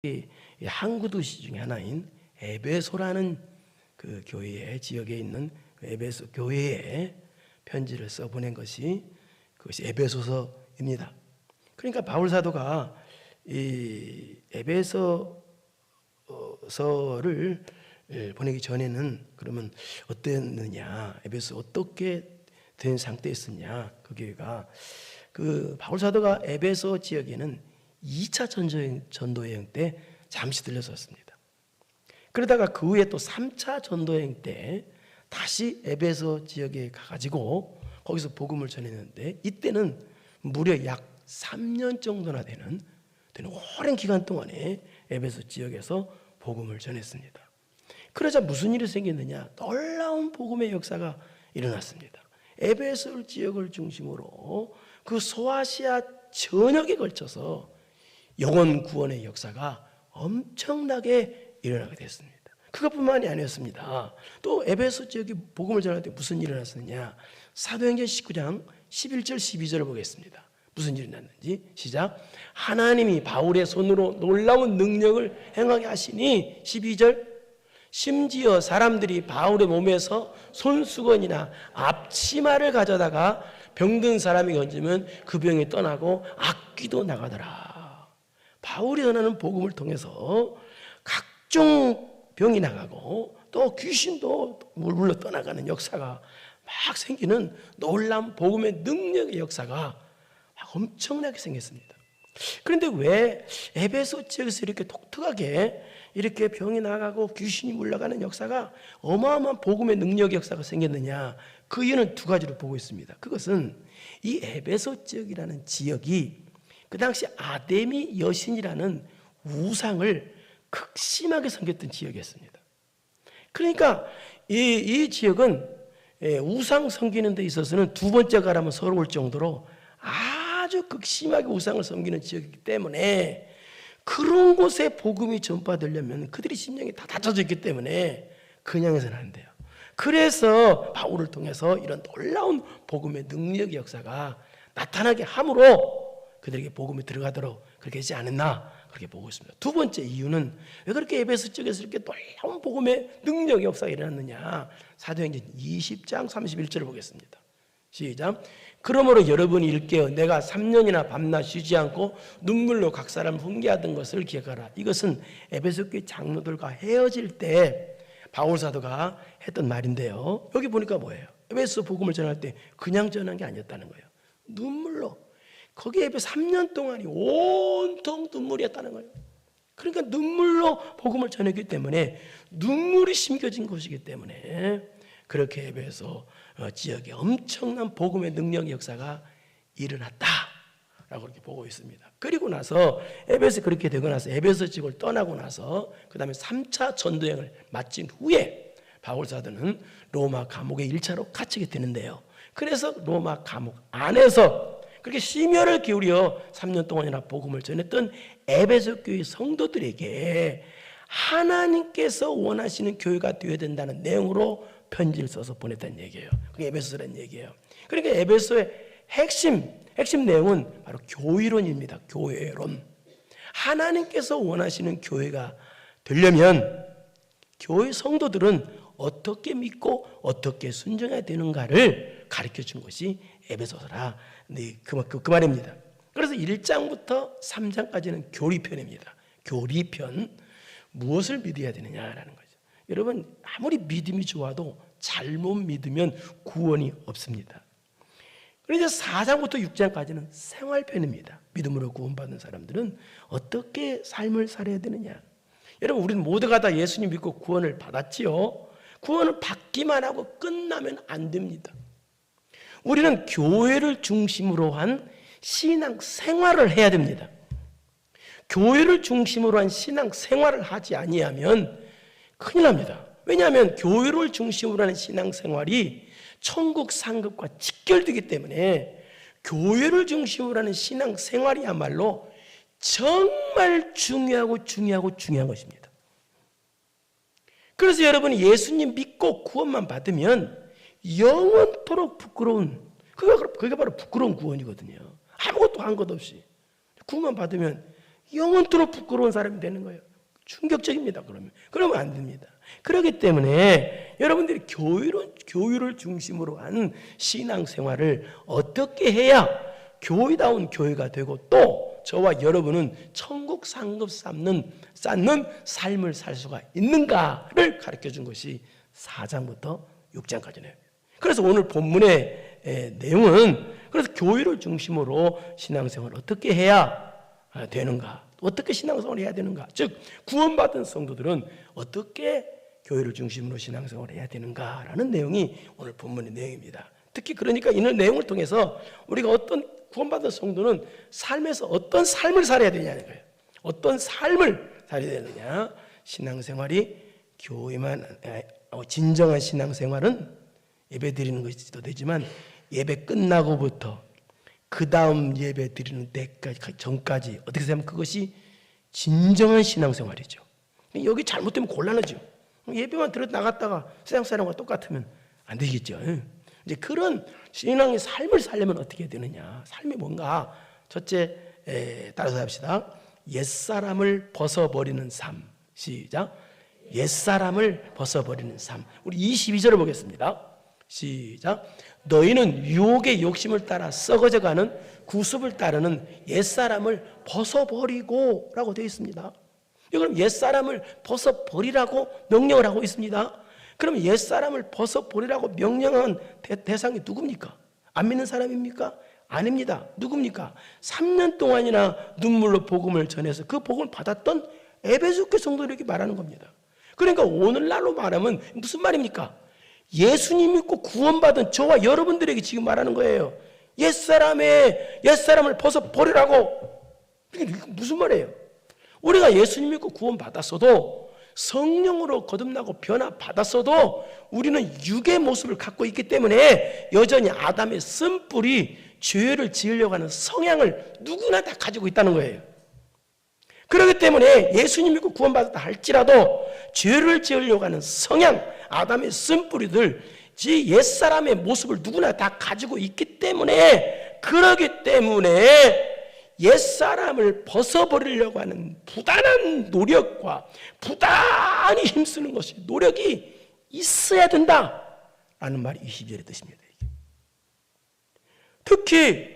이 항구 도시 중에 하나인 에베소라는 그 교회의 지역에 있는 에베소 교회에 편지를 써보낸 것이 그것이 에베소서입니다. 그러니까 바울 사도가 이 에베소서를 보내기 전에는 그러면 어땠느냐, 에베소 어떻게 된 상태였었냐, 그 교회가 그 바울 사도가 에베소 지역에는 2차 전도여행 때 잠시 들렸었습니다. 그러다가 그 후에 또 3차 전도여행 때 다시 에베소 지역에 가가지고 거기서 복음을 전했는데, 이때는 무려 약 3년 정도나 되는 오랜 기간 동안에 에베소 지역에서 복음을 전했습니다. 그러자 무슨 일이 생겼느냐, 놀라운 복음의 역사가 일어났습니다. 에베소 지역을 중심으로 그 소아시아 전역에 걸쳐서 영혼 구원의 역사가 엄청나게 일어나게 됐습니다. 그것뿐만이 아니었습니다. 또 에베소 지역에 복음을 전할 때 무슨 일이 일어났느냐, 사도행전 19장 11절 12절을 보겠습니다. 무슨 일이 났는지 시작. 하나님이 바울의 손으로 놀라운 능력을 행하게 하시니 12절, 심지어 사람들이 바울의 몸에서 손수건이나 앞치마를 가져다가 병든 사람이 건지면 그 병이 떠나고 악귀도 나가더라. 바울이 전하는 복음을 통해서 각종 병이 나가고 또 귀신도 물러 떠나가는 역사가 막 생기는 놀라운 복음의 능력의 역사가 막 엄청나게 생겼습니다. 그런데 왜 에베소 지역에서 이렇게 독특하게 이렇게 병이 나가고 귀신이 물러가는 역사가, 어마어마한 복음의 능력의 역사가 생겼느냐, 그 이유는 두 가지로 보고 있습니다. 그것은 이 에베소 지역이라는 지역이 그 당시 아데미 여신이라는 우상을 극심하게 섬겼던 지역이었습니다. 그러니까 이 지역은 우상 섬기는 데 있어서는 두 번째 가라면 서러울 정도로 아주 극심하게 우상을 섬기는 지역이기 때문에, 그런 곳에 복음이 전파되려면 그들의 심령이 다 닫혀져 있기 때문에 그냥 해서는 안 돼요. 그래서 바울을 통해서 이런 놀라운 복음의 능력의 역사가 나타나게 함으로 그들에게 복음이 들어가도록 그렇게 하지 않았나, 그렇게 보고 있습니다. 두 번째 이유는 왜 그렇게 에베소 쪽에서 이렇게 놀라운 복음의 능력의 역사가 일어났느냐, 사도행전 20장 31절을 보겠습니다. 시작. 그러므로 여러분이 일깨어 내가 3년이나 밤낮 쉬지 않고 눈물로 각 사람을 훈계하던 것을 기억하라. 이것은 에베소 교회 장로들과 헤어질 때 바울 사도가 했던 말인데요, 여기 보니까 뭐예요? 에베소 복음을 전할 때 그냥 전한 게 아니었다는 거예요. 눈물로. 거기에 에베소 3년 동안이 온통 눈물이었다는 거예요. 그러니까 눈물로 복음을 전했기 때문에, 눈물이 심겨진 곳이기 때문에 그렇게 에베소 지역에 엄청난 복음의 능력 역사가 일어났다라고 그렇게 보고 있습니다. 그리고 나서 에베소 그렇게 되고 나서 에베소 지역을 떠나고 나서 그 다음에 3차 전도여행을 마친 후에 바울 사도는 로마 감옥에 1차로 갇히게 되는데요, 그래서 로마 감옥 안에서 그렇게 심혈을 기울여 3년 동안이나 복음을 전했던 에베소 교회 성도들에게 하나님께서 원하시는 교회가 되어야 된다는 내용으로 편지를 써서 보냈다는 얘기예요. 그게 에베소라는 얘기예요. 그러니까 에베소의 핵심 내용은 바로 교회론입니다. 교회론. 하나님께서 원하시는 교회가 되려면 교회 성도들은 어떻게 믿고 어떻게 순종해야 되는가를 가르쳐 준 것이 에베소서라. 네, 그 말입니다. 그래서 1장부터 3장까지는 교리편입니다. 교리편. 무엇을 믿어야 되느냐라는 거죠. 여러분, 아무리 믿음이 좋아도 잘못 믿으면 구원이 없습니다. 그런데 4장부터 6장까지는 생활편입니다. 믿음으로 구원받은 사람들은 어떻게 삶을 살아야 되느냐. 여러분, 우리는 모두가 다 예수님 믿고 구원을 받았지요. 구원을 받기만 하고 끝나면 안 됩니다. 우리는 교회를 중심으로 한 신앙 생활을 해야 됩니다. 교회를 중심으로 한 신앙 생활을 하지 아니하면 큰일 납니다. 왜냐하면 교회를 중심으로 하는 신앙 생활이 천국 상급과 직결되기 때문에 교회를 중심으로 하는 신앙 생활이야말로 정말 중요한 것입니다. 그래서 여러분이 예수님 믿고 구원만 받으면 영원토록 부끄러운, 그게 바로 부끄러운 구원이거든요. 아무것도 한 것 없이 구원만 받으면 영원토록 부끄러운 사람이 되는 거예요. 충격적입니다. 그러면 안 됩니다. 그렇기 때문에 여러분들이 교회를 중심으로 한 신앙생활을 어떻게 해야 교회다운 교회가 되고 또 저와 여러분은 천국 상급 쌓는 삶을 살 수가 있는가를 가르쳐준 것이 4장부터 6장까지네요. 그래서 오늘 본문의 내용은 그래서 교회를 중심으로 신앙생활을 어떻게 해야 되는가, 어떻게 신앙생활을 해야 되는가, 즉 구원받은 성도들은 어떻게 교회를 중심으로 신앙생활을 해야 되는가라는 내용이 오늘 본문의 내용입니다. 특히 그러니까 이 내용을 통해서 우리가 어떤 구원받은 성도는 삶에서 어떤 삶을 살아야 되냐는 거예요. 어떤 삶을 살아야 되느냐. 신앙생활이 교회만 진정한 신앙생활은 예배 드리는 것도 되지만 예배 끝나고부터 그 다음 예배 드리는 때까지 전까지 어떻게 생각하면 그것이 진정한 신앙생활이죠. 여기 잘못되면 곤란하죠. 예배만 들어 나갔다가 세상 사람과 똑같으면 안 되겠죠. 이제 그런 신앙의 삶을 살려면 어떻게 해야 되느냐. 삶이 뭔가 첫째 따라서 합시다. 옛사람을 벗어버리는 삶. 시작. 옛사람을 벗어버리는 삶. 우리 22절을 보겠습니다. 시작. 너희는 유혹의 욕심을 따라 썩어져가는 구습을 따르는 옛사람을 벗어버리고 라고 되어 있습니다. 그럼 옛사람을 벗어버리라고 명령을 하고 있습니다. 그럼 옛사람을 벗어버리라고 명령한 대상이 누굽니까? 안 믿는 사람입니까? 아닙니다. 누굽니까? 3년 동안이나 눈물로 복음을 전해서 그 복음을 받았던 에베소 교회 성도들에게 말하는 겁니다. 그러니까 오늘날로 말하면 무슨 말입니까? 예수님 믿고 구원받은 저와 여러분들에게 지금 말하는 거예요. 옛사람을 벗어버리라고. 이게 무슨 말이에요? 우리가 예수님 믿고 구원받았어도 성령으로 거듭나고 변화받았어도 우리는 육의 모습을 갖고 있기 때문에 여전히 아담의 쓴뿌리 죄를 지으려고 하는 성향을 누구나 다 가지고 있다는 거예요. 그렇기 때문에 예수님 믿고 구원받았다 할지라도 죄를 지으려고 하는 성향, 아담의 쓴뿌리들, 옛사람의 모습을 누구나 다 가지고 있기 때문에 그러기 때문에 옛사람을 벗어버리려고 하는 부단한 노력과 부단히 힘쓰는 것이 노력이 있어야 된다라는 말이 20절의 뜻입니다. 특히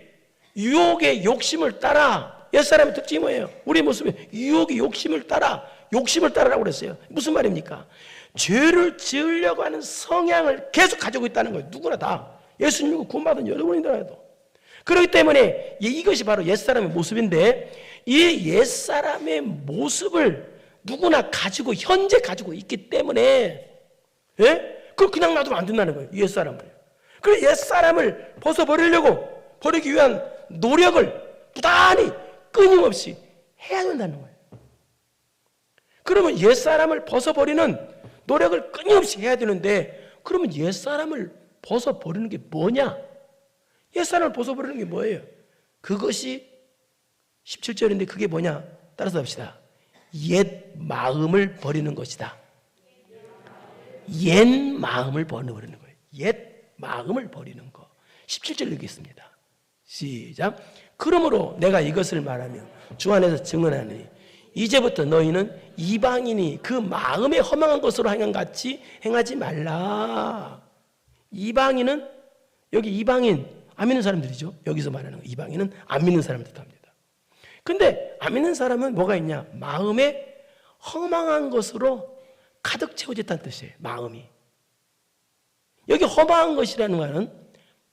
유혹의 욕심을 따라 옛사람의 특징이 뭐예요? 우리 모습에 유혹의 욕심을 따라라고 그랬어요. 무슨 말입니까? 죄를 지으려고 하는 성향을 계속 가지고 있다는 거예요. 누구나 다. 예수님 믿고 구원받은 여러분이더라도. 그렇기 때문에 이것이 바로 옛사람의 모습인데 이 옛사람의 모습을 누구나 현재 가지고 있기 때문에 그걸 그냥 놔두면 안 된다는 거예요. 옛사람을. 그래서 옛사람을 버리기 위한 노력을 부단히 끊임없이 해야 된다는 거예요. 그러면 옛사람을 벗어버리는 노력을 끊임없이 해야 되는데 그러면 옛사람을 벗어버리는 게 뭐냐? 옛사람을 벗어버리는 게 뭐예요? 그것이 17절인데 그게 뭐냐? 따라서 합시다. 옛 마음을 버리는 것이다. 옛 마음을 버리는 거예요. 옛 마음을 버리는 거. 17절 읽겠습니다. 시작. 그러므로 내가 이것을 말하며 주 안에서 증언하니 이제부터 너희는 이방인이 그 마음에 허망한 것으로 행한 같이 행하지 말라. 이방인은 여기 이방인 안 믿는 사람들이죠. 여기서 말하는 거 이방인은 안 믿는 사람을 뜻합니다. 근데 안 믿는 사람은 뭐가 있냐? 마음에 허망한 것으로 가득 채워졌다는 뜻이에요. 마음이. 여기 허망한 것이라는 말은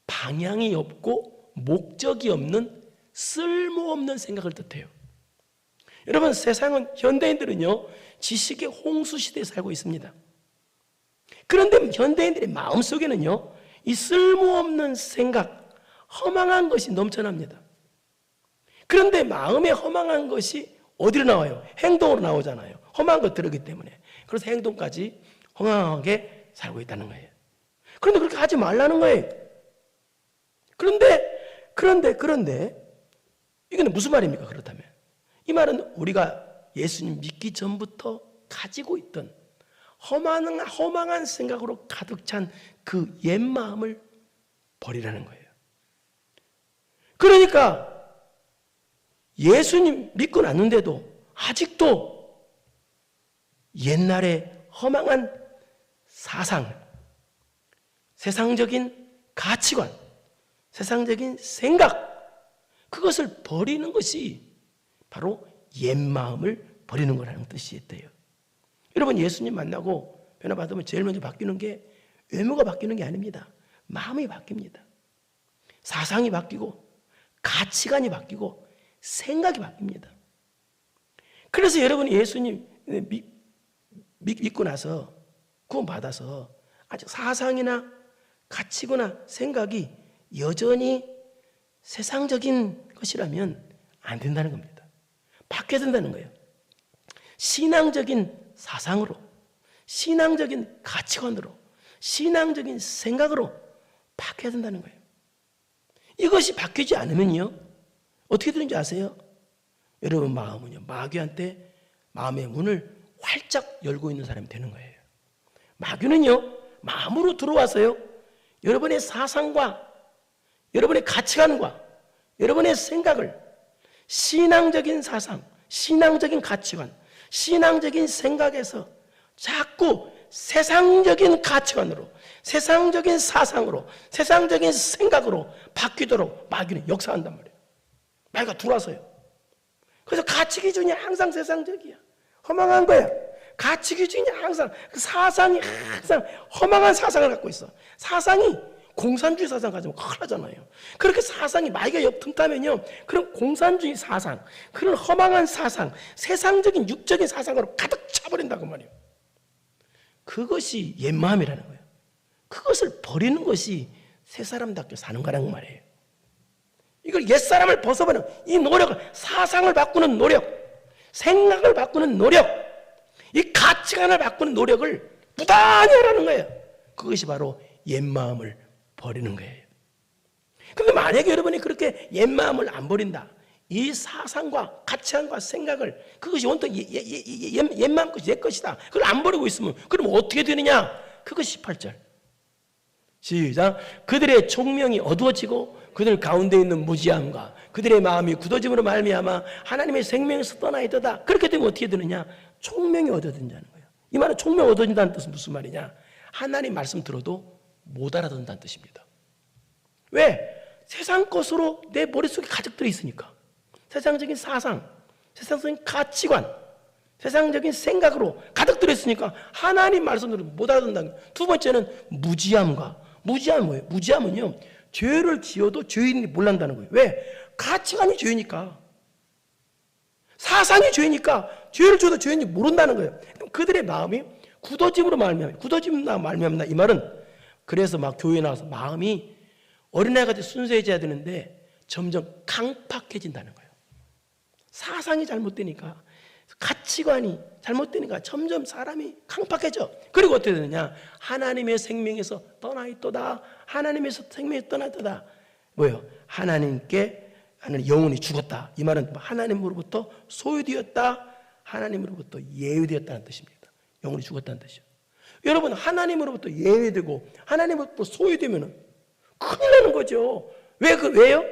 방향이 없고 목적이 없는 쓸모없는 생각을 뜻해요. 여러분 세상은 현대인들은요 지식의 홍수 시대에 살고 있습니다. 그런데 현대인들의 마음속에는요 이 쓸모없는 생각, 허망한 것이 넘쳐납니다. 그런데 마음에 허망한 것이 어디로 나와요? 행동으로 나오잖아요. 허망한 걸 들었기 때문에. 그래서 행동까지 허망하게 살고 있다는 거예요. 그런데 그렇게 하지 말라는 거예요. 그런데 이거는 무슨 말입니까? 그렇다면 이 말은 우리가 예수님 믿기 전부터 가지고 있던 허망한 생각으로 가득 찬 그 옛 마음을 버리라는 거예요. 그러니까 예수님 믿고 났는데도 아직도 옛날에 허망한 사상, 세상적인 가치관, 세상적인 생각, 그것을 버리는 것이 바로 옛마음을 버리는 거라는 뜻이 있대요. 여러분, 예수님 만나고 변화받으면 제일 먼저 바뀌는 게 외모가 바뀌는 게 아닙니다. 마음이 바뀝니다. 사상이 바뀌고 가치관이 바뀌고 생각이 바뀝니다. 그래서 여러분이 예수님 믿고 나서 구원받아서 아주 사상이나 가치거나 생각이 여전히 세상적인 것이라면 안 된다는 겁니다. 바뀌어야 된다는 거예요. 신앙적인 사상으로, 신앙적인 가치관으로, 신앙적인 생각으로 바뀌어야 된다는 거예요. 이것이 바뀌지 않으면요, 어떻게 되는지 아세요? 여러분 마음은요, 마귀한테 마음의 문을 활짝 열고 있는 사람이 되는 거예요. 마귀는요, 마음으로 들어와서요, 여러분의 사상과 여러분의 가치관과 여러분의 생각을 신앙적인 사상, 신앙적인 가치관, 신앙적인 생각에서 자꾸 세상적인 가치관으로, 세상적인 사상으로, 세상적인 생각으로 바뀌도록 마귀는 역사한단 말이에요. 마귀가 들어와서요. 그래서 가치 기준이 항상 세상적이야. 허망한 거야. 가치 기준이 항상, 사상이 항상 허망한 사상을 갖고 있어. 사상이 공산주의 사상 가지면 큰일 나잖아요. 그렇게 사상이 마귀가 틈타면요, 그런 공산주의 사상, 그런 허망한 사상, 세상적인 육적인 사상으로 가득 차버린다고 말이에요. 그것이 옛마음이라는 거예요. 그것을 버리는 것이 새 사람답게 사는 거라는 말이에요. 이걸 옛사람을 벗어버리는 이 노력을, 사상을 바꾸는 노력, 생각을 바꾸는 노력, 이 가치관을 바꾸는 노력을 부단히 하라는 거예요. 그것이 바로 옛마음을 버리는 거예요. 그런데 만약에 여러분이 그렇게 옛마음을 안 버린다, 이 사상과 가치관과 생각을, 그것이 온통 옛마음 것이 옛 것이다, 그걸 안 버리고 있으면 그럼 어떻게 되느냐? 그것이 18절 시작. 그들의 총명이 어두워지고 그들 가운데 있는 무지함과 그들의 마음이 굳어짐으로 말미암아 하나님의 생명에서 떠나 있도다. 그렇게 되면 어떻게 되느냐? 총명이 얻어진다는 거예요. 이 말은 총명이 얻어진다는 뜻은 무슨 말이냐? 하나님 말씀 들어도 못 알아듣는다는 뜻입니다. 왜? 세상 것으로 내 머릿속에 가득 들어있으니까. 세상적인 사상, 세상적인 가치관, 세상적인 생각으로 가득 들어있으니까 하나님 말씀으로 못 알아듣는다는 거예요. 두 번째는 무지함과, 무지함은 뭐예요? 무지함은요, 죄를 지어도 죄인이 몰란다는 거예요. 왜? 가치관이 죄니까, 사상이 죄니까 죄를 지어도 죄인이 모른다는 거예요. 그럼 그들의 마음이 굳어짐으로 말미암아, 굳어짐으로 말미암나, 이 말은 그래서 막 교회에 나와서 마음이 어린아이같이 순수해져야 되는데 점점 강팍해진다는 거예요. 사상이 잘못되니까, 가치관이 잘못되니까 점점 사람이 강팍해져. 그리고 어떻게 되느냐? 하나님의 생명에서 떠나 있도다. 하나님에서 생명에서 떠나 있도다. 뭐예요? 하나님께 영혼이 죽었다. 이 말은 하나님으로부터 소유되었다, 하나님으로부터 예외되었다는 뜻입니다. 영혼이 죽었다는 뜻이죠. 여러분, 하나님으로부터 예외되고 하나님으로부터 소유되면 큰일 나는 거죠. 왜요?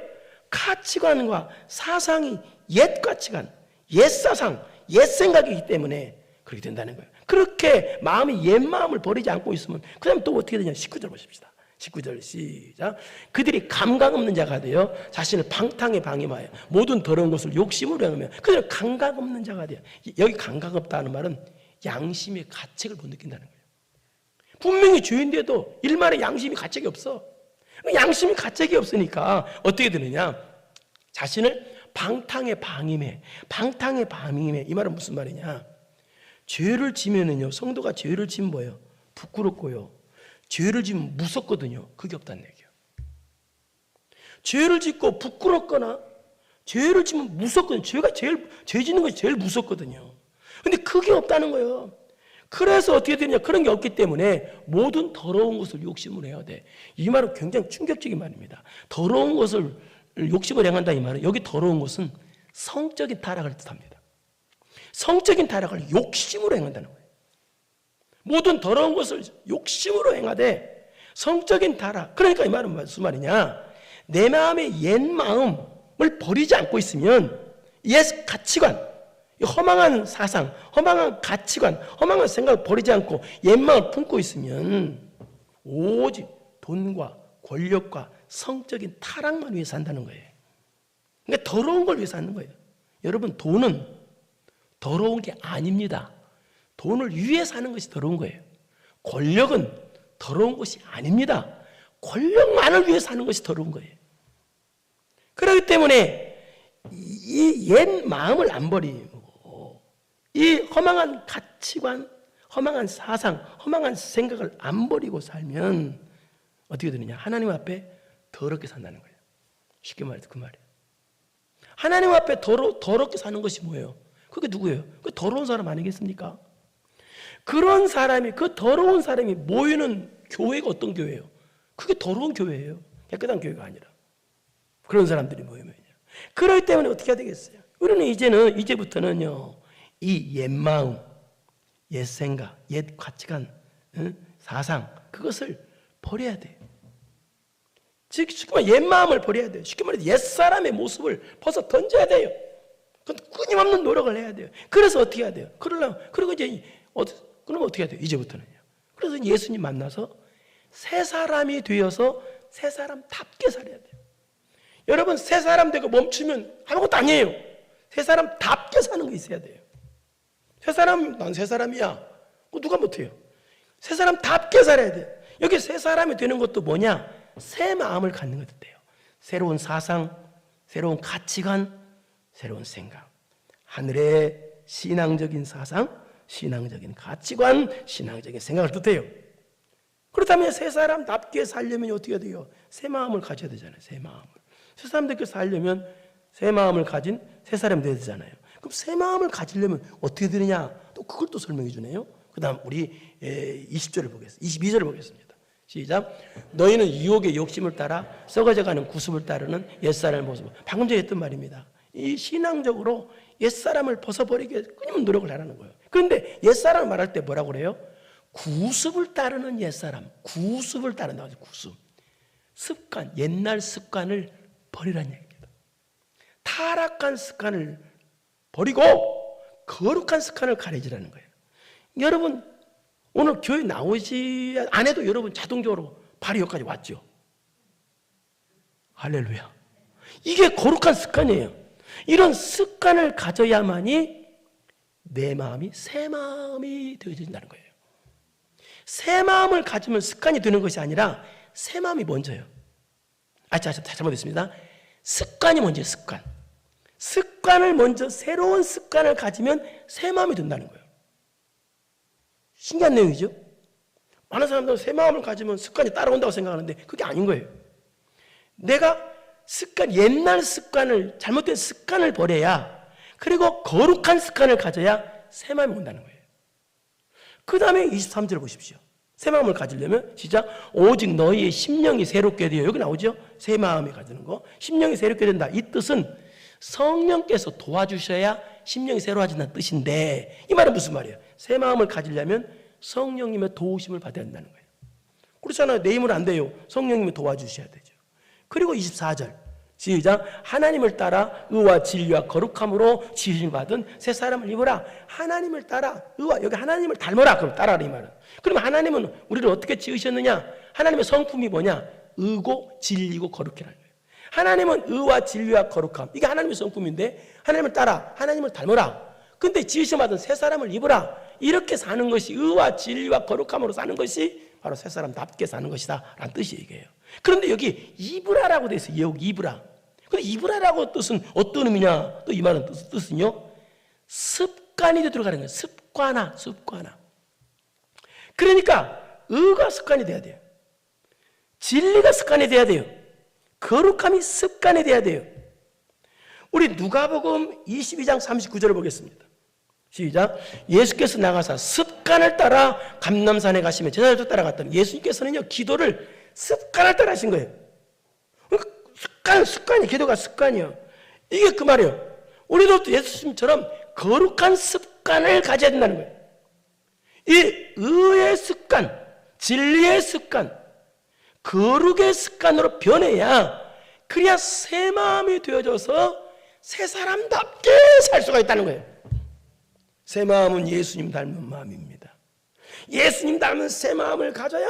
가치관과 사상이 옛 가치관, 옛 사상, 옛 생각이기 때문에 그렇게 된다는 거예요. 그렇게 마음이 옛 마음을 버리지 않고 있으면 그 다음에 또 어떻게 되냐? 19절 보십시다. 19절 시작. 그들이 감각 없는 자가 되어 자신을 방탕에 방임하여 모든 더러운 것을 욕심으로 행하며, 그들은 감각 없는 자가 돼요. 여기 감각 없다는 말은 양심의 가책을 못 느낀다는 거예요. 분명히 죄인데도 일말의 양심이 가책이 없어. 양심이 가책이 없으니까 어떻게 되느냐? 자신을 방탕에 방임해. 방탕에 방임해. 이 말은 무슨 말이냐? 죄를 지면은요, 성도가 죄를 지면 뭐예요? 부끄럽고요. 죄를 지면 무섭거든요. 그게 없다는 얘기예요. 죄를 짓고 부끄럽거나 죄를 지면 무섭거든요. 죄 짓는 것이 제일 무섭거든요. 근데 그게 없다는 거예요. 그래서 어떻게 되냐? 그런 게 없기 때문에 모든 더러운 것을 욕심을 해야 돼. 이 말은 굉장히 충격적인 말입니다. 더러운 것을 욕심을 행한다, 이 말은, 여기 더러운 것은 성적인 타락을 뜻합니다. 성적인 타락을 욕심으로 행한다는 거예요. 모든 더러운 것을 욕심으로 행하되 성적인 타락. 그러니까 이 말은 무슨 말이냐? 내 마음의 옛 마음을 버리지 않고 있으면 옛 가치관, 허망한 사상, 허망한 가치관, 허망한 생각을 버리지 않고 옛마음을 품고 있으면 오직 돈과 권력과 성적인 타락만 위해 산다는 거예요. 그러니까 더러운 걸 위해 사는 거예요. 여러분, 돈은 더러운 게 아닙니다. 돈을 위해 사는 것이 더러운 거예요. 권력은 더러운 것이 아닙니다. 권력만을 위해 사는 것이 더러운 거예요. 그렇기 때문에 이 옛 마음을 안 버리고 이 허망한 가치관, 허망한 사상, 허망한 생각을 안 버리고 살면 어떻게 되느냐? 하나님 앞에 더럽게 산다는 거예요. 쉽게 말해서 그 말이에요. 하나님 앞에 더럽게 사는 것이 뭐예요? 그게 누구예요? 그 더러운 사람 아니겠습니까? 그런 사람이, 그 더러운 사람이 모이는 교회가 어떤 교회예요? 그게 더러운 교회예요. 깨끗한 교회가 아니라. 그런 사람들이 모이면요. 그렇기 때문에 어떻게 해야 되겠어요? 우리는 이제부터는요, 이 옛 마음, 옛 생각, 옛 가치관, 사상, 그것을 버려야 돼요. 쉽게 말해 옛 마음을 버려야 돼요. 쉽게 말해 옛 사람의 모습을 벗어 던져야 돼요. 끊임없는 노력을 해야 돼요. 그래서 어떻게 해야 돼요? 그리고 이제 그럼 어떻게 해야 돼요? 이제부터는요. 그래서 예수님 만나서 새 사람이 되어서 새 사람답게 살아야 돼요. 여러분, 새 사람 되고 멈추면 아무것도 아니에요. 새 사람답게 사는 게 있어야 돼요. 난 새 사람이야. 누가 못해요? 새 사람답게 살아야 돼요. 여기 새 사람이 되는 것도 뭐냐? 새 마음을 갖는 것도 돼요. 새로운 사상, 새로운 가치관, 새로운 생각. 하늘의 신앙적인 사상, 신앙적인 가치관, 신앙적인 생각을 뜻해요. 그렇다면 새 사람답게 살려면 어떻게 돼요? 새 마음을 가져야 되잖아요. 새 마음을. 새 사람답게 살려면 새 마음을 가진 새 사람이 돼야 되잖아요. 그럼 새 마음을 가지려면 어떻게 되느냐? 또 그걸 또 설명해 주네요. 그 다음 우리 20절을 보겠습니다. 22절을 보겠습니다. 시작. 너희는 유혹의 욕심을 따라 썩어져가는 구습을 따르는 옛사람의 모습. 방금 전에 했던 말입니다. 이 신앙적으로 옛사람을 벗어버리기 위해서 끊임없는 노력을 하라는 거예요. 그런데 옛사람을 말할 때 뭐라고 그래요? 구습을 따르는 옛사람. 구습을 따른다고 하죠. 구습. 습관, 옛날 습관을 버리라는 얘기입니다. 타락한 습관을 버리고 거룩한 습관을 가려지라는 거예요. 여러분, 오늘 교회 나오지 안 해도 여러분 자동적으로 발이 여기까지 왔죠. 할렐루야. 이게 거룩한 습관이에요. 이런 습관을 가져야만이 내 마음이 새 마음이 되어진다는 거예요. 새 마음을 가지면 습관이 되는 것이 아니라 새 마음이 먼저예요. 잘못했습니다. 습관이 먼저예요. 습관을 먼저 새로운 습관을 가지면 새 마음이 된다는 거예요. 신기한 내용이죠. 많은 사람들은 새 마음을 가지면 습관이 따라온다고 생각하는데 그게 아닌 거예요. 내가 옛날 습관을, 잘못된 습관을 버려야, 그리고 거룩한 습관을 가져야 새 마음이 온다는 거예요. 그 다음에 23절 보십시오. 새 마음을 가지려면 시작. 오직 너희의 심령이 새롭게 되어, 여기 나오죠. 새 마음이 가지는 거. 심령이 새롭게 된다. 이 뜻은 성령께서 도와주셔야 심령이 새로워진다는 뜻인데, 이 말은 무슨 말이에요? 새 마음을 가지려면 성령님의 도우심을 받아야 한다는 거예요. 그렇잖아요. 내 힘은 안 돼요. 성령님이 도와주셔야 되죠. 그리고 24절 시작. 하나님을 따라 의와 진리와 거룩함으로 지으심 받은 새 사람을 입어라. 하나님을 따라 의와, 여기 하나님을 닮아라. 그럼 따라라 이 말은. 그럼 하나님은 우리를 어떻게 지으셨느냐? 하나님의 성품이 뭐냐? 의고 진리고 거룩이라는 거예요. 하나님은 의와 진리와 거룩함, 이게 하나님의 성품인데 하나님을 따라 하나님을 닮아라. 근데 지으심 받은 새 사람을 입어라. 이렇게 사는 것이, 의와 진리와 거룩함으로 사는 것이 바로 새 사람답게 사는 것이다 라는 뜻이 이게요. 그런데 여기 입으라라고 되어 있어요. 여기 입으라. 근데 입으라라고 뜻은 어떤 의미냐? 또 이 말은 뜻은요, 습관이 들어가는 거예요. 습관화. 그러니까 의가 습관이 돼야 돼요. 진리가 습관이 돼야 돼요. 거룩함이 습관이 돼야 돼요. 우리 누가복음 22장 39절을 보겠습니다. 시작. 예수께서 나가사 습관을 따라 감람산에 가시면 제자들도 따라갔더니, 예수님께서는요, 기도를 습관을 따라 하신 거예요. 습관이, 기도가 습관이요. 이게 그 말이에요. 우리도 예수님처럼 거룩한 습관을 가져야 된다는 거예요. 이 의의 습관, 진리의 습관, 거룩의 습관으로 변해야, 그래야 새 마음이 되어져서 새 사람답게 살 수가 있다는 거예요. 새 마음은 예수님 닮은 마음입니다. 예수님 닮은 새 마음을 가져야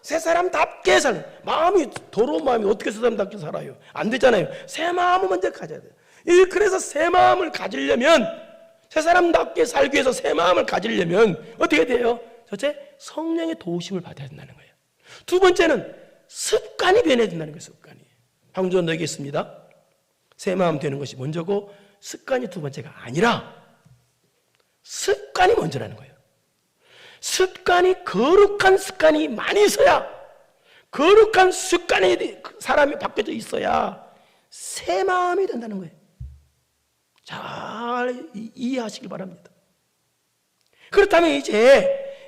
새 사람답게 사는, 마음이 더러운 마음이 어떻게 새 사람답게 살아요? 안 되잖아요. 새 마음을 먼저 가져야 돼요. 그래서 새 마음을 가지려면, 새 사람답게 살기 위해서 새 마음을 가지려면 어떻게 돼요? 첫째, 성령의 도우심을 받아야 된다는 거예요. 두 번째는 습관이 변해야 된다는 거예요. 습관이. 방금 전에 얘기했습니다. 새 마음 되는 것이 먼저고 습관이 두 번째가 아니라 습관이 먼저라는 거예요. 습관이, 거룩한 습관이 많이 있어야, 거룩한 습관이 사람이 바뀌어져 있어야 새 마음이 된다는 거예요. 잘 이해하시길 바랍니다. 그렇다면 이제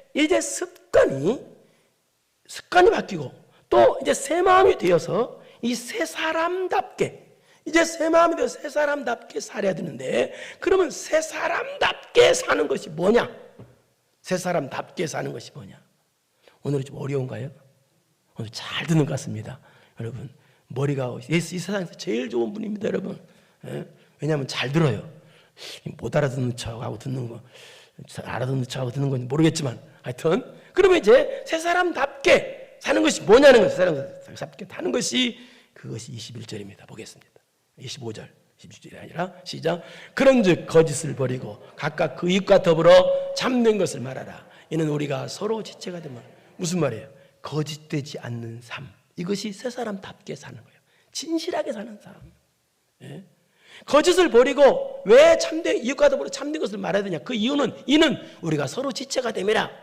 습관이 바뀌고 또 이제 새 마음이 되어서 이 새 사람답게, 이제 새 마음이 되어서 새 사람답게 살아야 되는데, 그러면 새 사람답게 사는 것이 뭐냐? 새 사람답게 사는 것이 뭐냐? 오늘은 좀 어려운가요? 오늘 잘 듣는 것 같습니다. 여러분, 머리가 이 세상에서 제일 좋은 분입니다, 여러분. 왜냐하면 잘 들어요. 못 알아듣는 척하고 듣는 거, 알아듣는 척하고 듣는 건 모르겠지만, 하여튼 그러면 이제 새 사람답게 사는 것이 뭐냐는 거예요. 새 사람답게 사는 것이, 그것이 21절입니다. 보겠습니다. 25절, 26절이 아니라 시작. 그런즉 거짓을 버리고 각각 그 입과 더불어 참된 것을 말하라. 이는 우리가 서로 지체가 되면, 무슨 말이에요? 거짓되지 않는 삶, 이것이 새 사람답게 사는 거예요. 진실하게 사는 삶. 예? 거짓을 버리고 왜 참된, 이웃과 더불어 참된 것을 말해야 되냐? 그 이유는, 이는 우리가 서로 지체가 됨이라.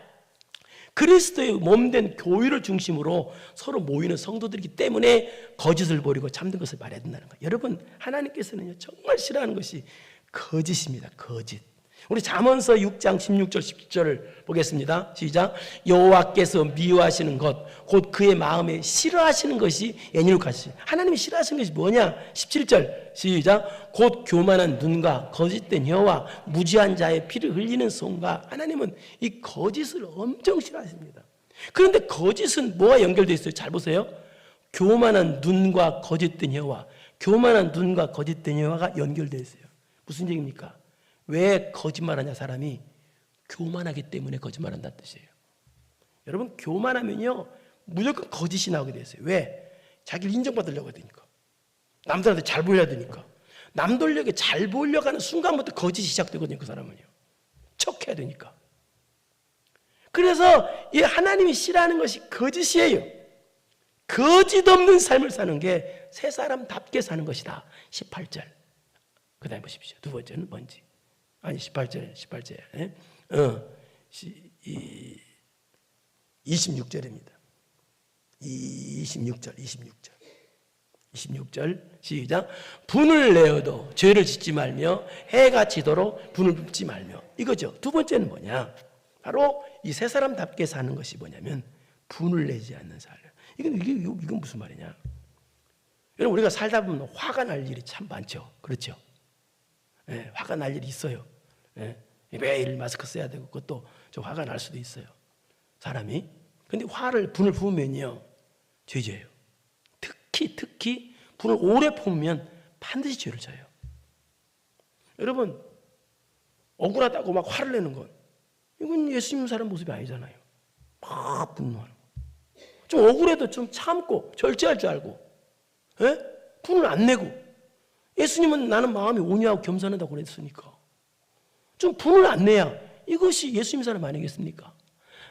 그리스도의 몸된 교회를 중심으로 서로 모이는 성도들이기 때문에 거짓을 버리고 참된 것을 말해야 된다는 거예요. 여러분, 하나님께서는 정말 싫어하는 것이 거짓입니다. 거짓. 우리 잠언서 6장 16절 17절을 보겠습니다. 시작. 여호와께서 미워하시는 것, 곧 그의 마음에 싫어하시는 것이 애닐같이. 하나님이 싫어하시는 것이 뭐냐? 17절 시작. 곧 교만한 눈과 거짓된 혀와 무지한 자의 피를 흘리는 손과. 하나님은 이 거짓을 엄청 싫어하십니다. 그런데 거짓은 뭐와 연결되어 있어요? 잘 보세요. 교만한 눈과 거짓된 혀와, 교만한 눈과 거짓된 혀가 연결되어 있어요. 무슨 얘기입니까? 왜 거짓말하냐? 사람이 교만하기 때문에 거짓말한다는 뜻이에요. 여러분, 교만하면요 무조건 거짓이 나오게 돼 있어요. 왜? 자기를 인정받으려고 하니까, 남들한테 잘 보여야 되니까. 남들에게 잘 보이려고 하는 순간부터 거짓이 시작되거든요. 그 사람은요, 척해야 되니까. 그래서 이 하나님이 싫어하는 것이 거짓이에요. 거짓 없는 삶을 사는 게 새 사람답게 사는 것이다. 18절. 그 다음에 보십시오. 두 번째는 뭔지. 아니, 18절에 26절입니다. 26절 시작. 분을 내어도 죄를 짓지 말며 해가 지도록 분을 붓지 말며. 이거죠. 두 번째는 뭐냐? 바로 이 새 사람답게 사는 것이 뭐냐면 분을 내지 않는 삶. 이건 무슨 말이냐? 여러분, 우리가 살다 보면 화가 날 일이 참 많죠. 그렇죠? 예, 화가 날 일이 있어요. 예, 매일 마스크 써야 되고 그것도 좀 화가 날 수도 있어요, 사람이. 근데 분을 부으면요 죄져요. 특히 분을 오래 품으면 반드시 죄를 져요. 여러분, 억울하다고 막 화를 내는 건, 이건 예수님 사람 모습이 아니잖아요. 막 분노하는 거. 좀 억울해도 좀 참고 절제할 줄 알고, 예? 분을 안 내고. 예수님은 나는 마음이 온유하고 겸손하다고 그랬으니까 좀 분을 안 내야 이것이 예수님 사람 아니겠습니까?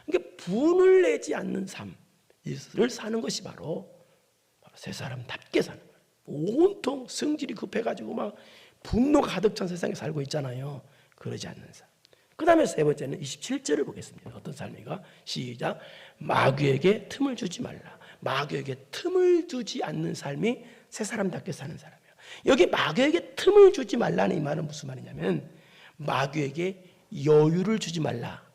그러니까 분을 내지 않는 삶을 사는 것이 바로 새 사람답게 사는 거예요. 온통 성질이 급해가지고 막 분노가 가득 찬 세상에 살고 있잖아요. 그러지 않는 삶. 그 다음에 세 번째는 27절을 보겠습니다. 어떤 삶인가? 시작. 마귀에게 틈을 주지 말라. 마귀에게 틈을 주지 않는 삶이 새 사람답게 사는 사람이에요. 여기 마귀에게 틈을 주지 말라는 이 말은 무슨 말이냐면, 마귀에게 여유를 주지 말라,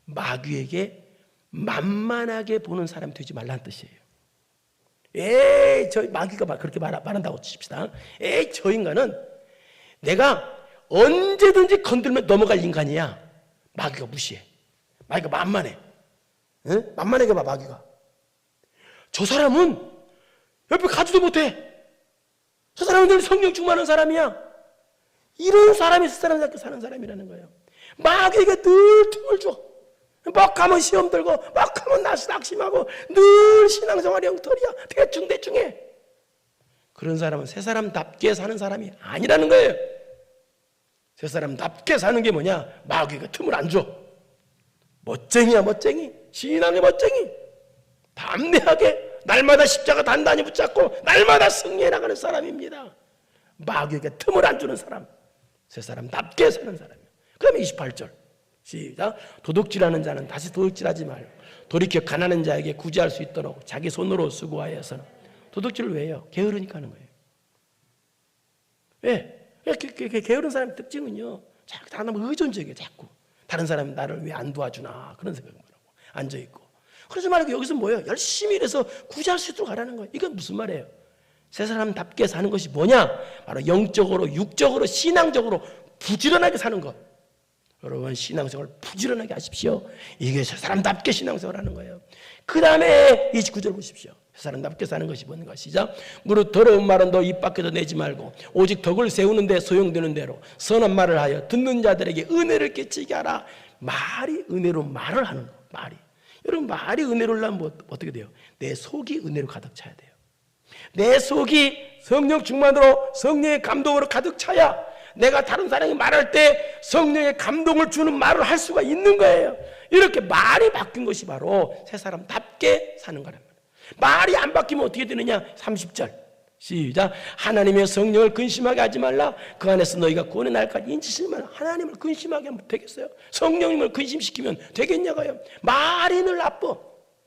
마귀에게 만만하게 보는 사람이 되지 말라는 뜻이에요. 저 마귀가 그렇게 말한다고 칩시다. 저 인간은 내가 언제든지 건들면 넘어갈 인간이야. 마귀가 무시해. 마귀가 만만해. 응? 만만하게 봐, 마귀가. 저 사람은 옆에 가지도 못해. 저 사람은 늘 성령 충만한 사람이야. 이런 사람이 세 사람 잡게 사는 사람이라는 거예요. 마귀에게 늘 틈을 줘. 막 하면 시험 들고 막 하면 낙심하고 늘 신앙생활이 엉터리야. 대충해. 그런 사람은 세 사람답게 사는 사람이 아니라는 거예요. 세 사람답게 사는 게 뭐냐? 마귀가 틈을 안 줘. 멋쟁이야 멋쟁이. 신앙의 멋쟁이. 담대하게 날마다 십자가 단단히 붙잡고 날마다 승리해 나가는 사람입니다. 마귀에게 틈을 안 주는 사람. 세 사람답게 사는 사람이에요. 그 다음에 28절 시작. 도둑질하는 자는 다시 도둑질하지 말고 돌이켜 가난한 자에게 구제할 수 있도록 자기 손으로 수고하여서는. 도둑질을 왜 해요? 게으르니까 하는 거예요. 왜? 게으른 사람의 특징은요, 자꾸 다른 의존적이에요. 자꾸 다른 사람이 나를 왜 안 도와주나 그런 생각을 하고 앉아있고. 그러지 말고 여기서 뭐예요? 열심히 일해서 구제할 수 있도록 하라는 거예요. 이건 무슨 말이에요? 세 사람답게 사는 것이 뭐냐? 바로 영적으로, 육적으로, 신앙적으로 부지런하게 사는 것. 여러분, 신앙생활 부지런하게 하십시오. 이게 세 사람답게 신앙생활 하는 거예요. 그 다음에 29절 보십시오. 세 사람답게 사는 것이 뭔가. 시작. 무릇 더러운 말은 너 입 밖에도 내지 말고 오직 덕을 세우는 데 소용되는 대로 선한 말을 하여 듣는 자들에게 은혜를 끼치게 하라. 말이 은혜로 말을 하는 거. 말이. 여러분, 말이 은혜로 하려면 뭐, 어떻게 돼요? 내 속이 은혜로 가득 차야 돼요. 내 속이 성령 충만으로 성령의 감동으로 가득 차야 내가 다른 사람이 말할 때 성령의 감동을 주는 말을 할 수가 있는 거예요. 이렇게 말이 바뀐 것이 바로 세 사람답게 사는 거란 말이에요. 말이 안 바뀌면 어떻게 되느냐? 30절 시작. 하나님의 성령을 근심하게 하지 말라. 그 안에서 너희가 구원의 날까지 인치시면 하나님을 근심하게 하면 되겠어요? 성령님을 근심시키면 되겠냐고요? 말이 늘 나빠.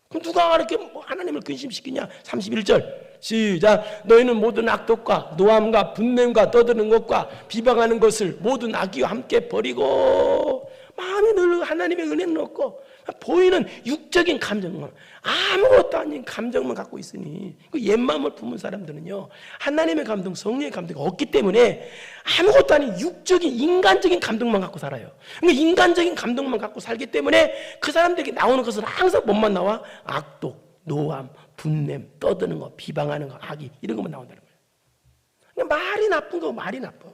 그럼 누가 이렇게 하나님을 근심시키냐? 31절 시작. 너희는 모든 악독과 노함과 분냄과 떠드는 것과 비방하는 것을 모든 악의와 함께 버리고 마음에 늘 하나님의 은혜는 없고 보이는 육적인 감정만, 아무것도 아닌 감정만 갖고 있으니 그 옛마음을 품은 사람들은요, 하나님의 감동, 성령의 감동이 없기 때문에 아무것도 아닌 육적인 인간적인 감동만 갖고 살아요. 그러니까 인간적인 감동만 갖고 살기 때문에 그 사람들에게 나오는 것은 항상 뭐만 나와? 악독, 노함, 분냄, 떠드는 거, 비방하는 거, 악의, 이런 것만 나온다는 거예요. 그러니까 말이 나쁜 거, 말이 나빠.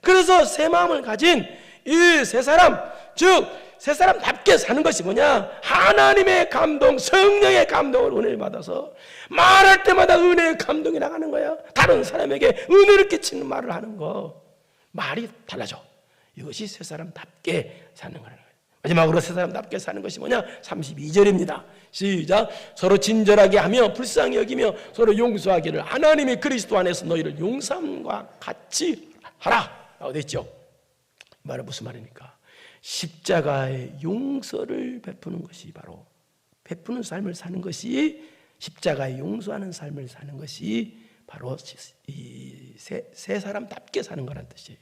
그래서 새 마음을 가진 이 세 사람, 즉 세 사람답게 사는 것이 뭐냐? 하나님의 감동, 성령의 감동을 은혜를 받아서 말할 때마다 은혜의 감동이 나가는 거야. 다른 사람에게 은혜를 끼치는 말을 하는 거. 말이 달라져. 이것이 세 사람답게 사는 거라는 거예요. 마지막으로 세 사람답게 사는 것이 뭐냐? 32절입니다. 시작. 서로 친절하게 하며 불쌍히 여기며 서로 용서하기를 하나님이 그리스도 안에서 너희를 용서함과 같이 하라 라고 되어 있죠. 이 말은 무슨 말입니까? 십자가의 용서를 베푸는 것이 바로, 베푸는 삶을 사는 것이, 십자가의 용서하는 삶을 사는 것이 바로 이 세 사람답게 사는 거란 뜻이에요.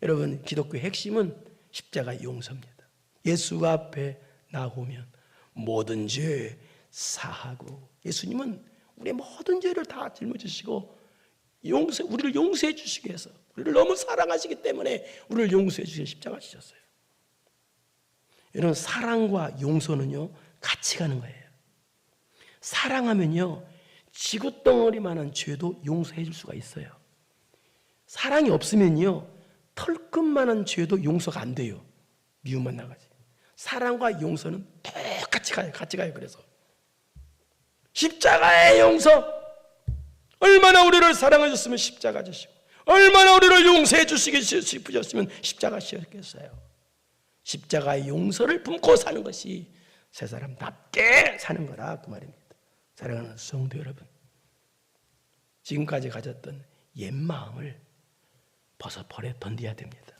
여러분, 기독교의 핵심은 십자가의 용서입니다. 예수 앞에 나오면 모든 죄 사하고, 예수님은 우리의 모든 죄를 다 짊어지시고 우리를 용서해 주시기 위해서, 우리를 너무 사랑하시기 때문에 우리를 용서해 주시고 십자가 지셨어요. 여러분, 사랑과 용서는요 같이 가는 거예요. 사랑하면요 지구덩어리만한 죄도 용서해 줄 수가 있어요. 사랑이 없으면요 털끝만한 죄도 용서가 안 돼요. 미움만 나가지. 사랑과 용서는 똑같이 가요. 같이 가요. 그래서 십자가의 용서, 얼마나 우리를 사랑하셨으면 십자가 지시고, 얼마나 우리를 용서해 주시기 싶으셨으면 십자가 지셨겠어요. 십자가의 용서를 품고 사는 것이 세 사람답게 사는 거라 그 말입니다. 사랑하는 성도 여러분, 지금까지 가졌던 옛 마음을 버려 던져야 됩니다.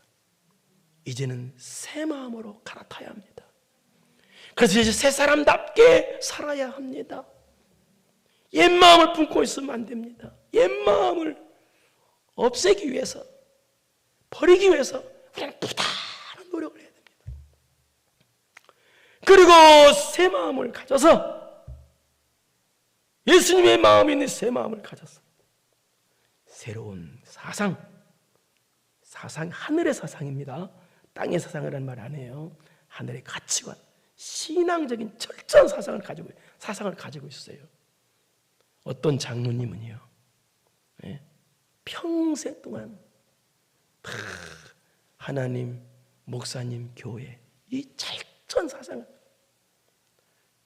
이제는 새 마음으로 갈아타야 합니다. 그래서 이제 새 사람답게 살아야 합니다. 옛 마음을 품고 있으면 안 됩니다. 옛 마음을 없애기 위해서, 버리기 위해서 우리는 부단한 노력을 해야 됩니다. 그리고 새 마음을 가져서, 예수님의 마음이 있는 새 마음을 가져서 새로운 사상, 하늘의 사상입니다. 땅의 사상이라는 말 안 해요. 하늘의 가치관, 신앙적인 철저한 사상을 가지고 있어요. 어떤 장로님은요, 평생 동안 다 하나님, 목사님, 교회 이 잘전 사상을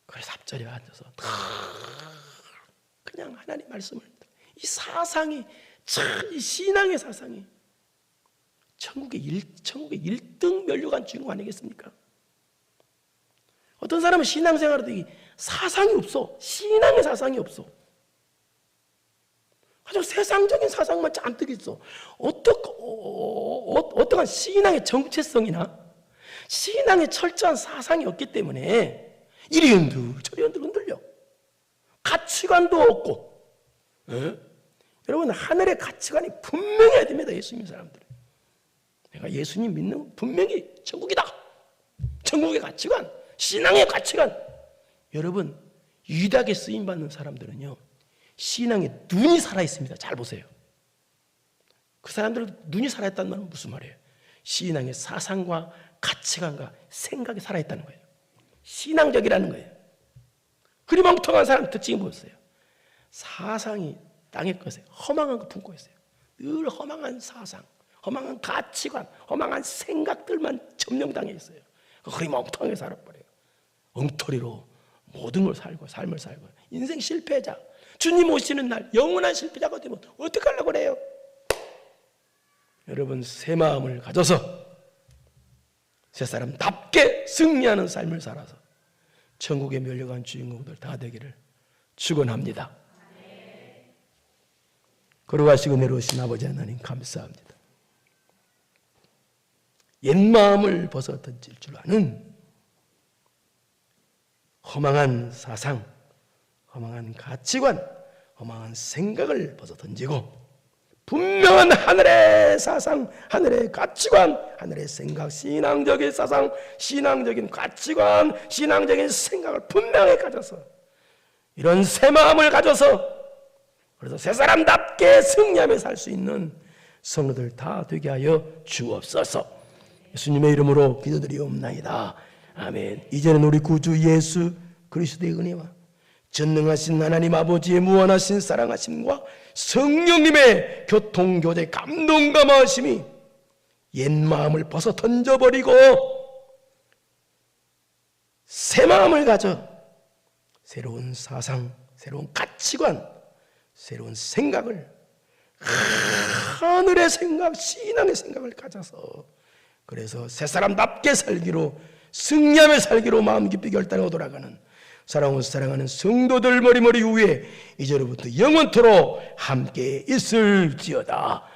그래서 앞자리에 앉아서 다 그냥 하나님 말씀을 이 사상이 참 이 신앙의 사상이 천국의 1등 면류관 주인공 아니겠습니까? 어떤 사람은 신앙생활에도 이 사상이 없어. 신앙의 사상이 없어. 아주 세상적인 사상만 잔뜩 있어. 어떠한 신앙의 정체성이나 신앙의 철저한 사상이 없기 때문에 이리 저리 흔들려. 가치관도 없고. 여러분, 하늘의 가치관이 분명해야 됩니다. 예수 믿는 사람들은. 내가 예수님 믿는 분명히 천국이다. 천국의 가치관, 신앙의 가치관. 여러분, 유일하게 쓰임받는 사람들은요, 신앙에 눈이 살아있습니다. 잘 보세요. 그 사람들은 눈이 살아있다는 말은 무슨 말이에요? 신앙의 사상과 가치관과 생각이 살아있다는 거예요. 신앙적이라는 거예요. 그리 멍텅한 사람 특징이 뭐였어요? 사상이 땅의 것에 허망한 거 품고 있어요. 늘 허망한 사상, 허망한 가치관, 허망한 생각들만 점령당해 있어요. 그리 멍텅하게 살아버려요. 엉터리로 모든 걸 살고 삶을 살고 인생 실패자, 주님 오시는 날 영원한 실패자가 되면 어떡하려고 그래요? 여러분, 새 마음을 가져서 새 사람답게 승리하는 삶을 살아서 천국에 멸려간 주인공들 다 되기를 축원합니다. 걸어가시고 내려오신 아버지 하나님 감사합니다. 옛 마음을 벗어 던질 줄 아는 허망한 사상, 허망한 가치관, 허망한 생각을 벗어 던지고 분명한 하늘의 사상, 하늘의 가치관, 하늘의 생각, 신앙적인 사상, 신앙적인 가치관, 신앙적인 생각을 분명히 가져서 이런 새 마음을 가져서 그래서 새 사람답게 승리하며 살 수 있는 성도들 다 되게 하여 주옵소서. 예수님의 이름으로 기도드리옵나이다. 아멘. 이제는 우리 구주 예수 그리스도의 은혜와 전능하신 하나님 아버지의 무한하신 사랑하심과 성령님의 교통교제 감동감화하심이 옛 마음을 벗어 던져버리고 새 마음을 가져 새로운 사상, 새로운 가치관, 새로운 생각을, 하늘의 생각, 신앙의 생각을 가져서 그래서 새 사람답게 살기로, 승리하며 살기로 마음 깊이 결단하고 돌아가는 사랑하는 성도들 머리머리 위에 이제로부터 영원토록 함께 있을지어다.